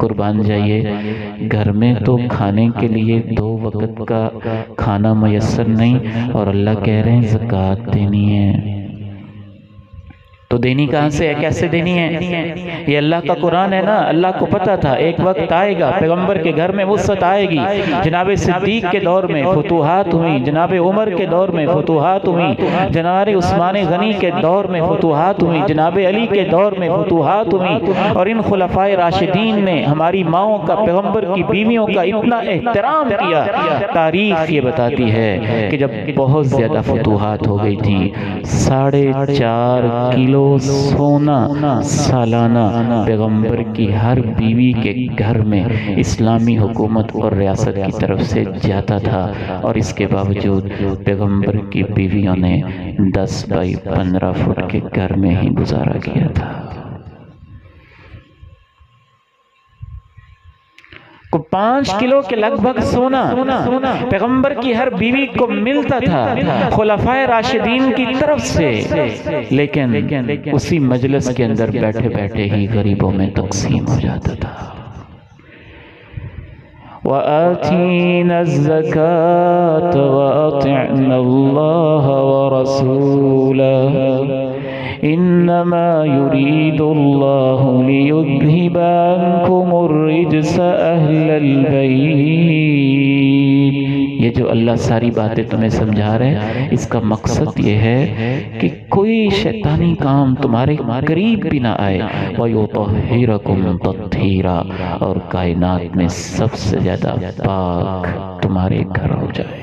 قربان جائیے، گھر میں تو کھانے کے لیے 2 وقت کا کھانا میسر نہیں، اور اللہ کہہ رہے ہیں زکوٰۃ دینی ہے۔ تو دینی کہاں سے ہے، کیسے دینی ہے؟ یہ اللہ کا قرآن ہے نا۔ اللہ کو پتا تھا ایک وقت آئے گا، پیغمبر کے گھر میں وسعت آئے گی۔ جناب صدیق کے دور میں فتوحات ہوئیں، جناب عمر کے دور میں فتوحات ہوئیں، جناب عثمان غنی کے دور میں فتوحات ہوئیں، جناب علی کے دور میں فتوحات ہوئیں، اور ان خلفائے راشدین نے ہماری ماؤں کا، پیغمبر کی بیویوں کا اتنا احترام کیا۔ تاریخ یہ بتاتی ہے کہ جب بہت زیادہ فتوحات ہو گئی تھی، 4.5 کلو سونا سالانہ پیغمبر کی ہر بیوی کے گھر میں اسلامی حکومت اور ریاست کی طرف سے جاتا تھا، اور اس کے باوجود پیغمبر کی بیویوں نے 10 بائی 15 فٹ کے گھر میں ہی گزارا کیا تھا۔ 5 کلو کے لگ بھگ سونا پیغمبر کی ہر بیوی کو ملتا تھا خلفائے راشدین کی طرف سے، لیکن اسی مجلس کے اندر بیٹھے بیٹھے ہی غریبوں میں تقسیم ہو جاتا تھا۔ وَآتِينَا الزَّكَاةَ وَأَطِعْنَا اللَّهَ وَرَسُولَهُ إِنَّمَا يُرِيدُ اللَّهُ لِيُذْهِبَ عَنْكُمُ الرِّجْسَ أَهْلَ الْبَيْتِ۔ یہ جو اللہ ساری باتیں تمہیں سمجھا رہے ہیں، اس کا مقصد یہ ہے کہ کوئی شیطانی کام تمہارے قریب بھی نہ آئے، وَيُطَهِّرَكُمْ تَطْهِيرًا، اور کائنات میں سب سے زیادہ پاک تمہارے گھر ہو جائے۔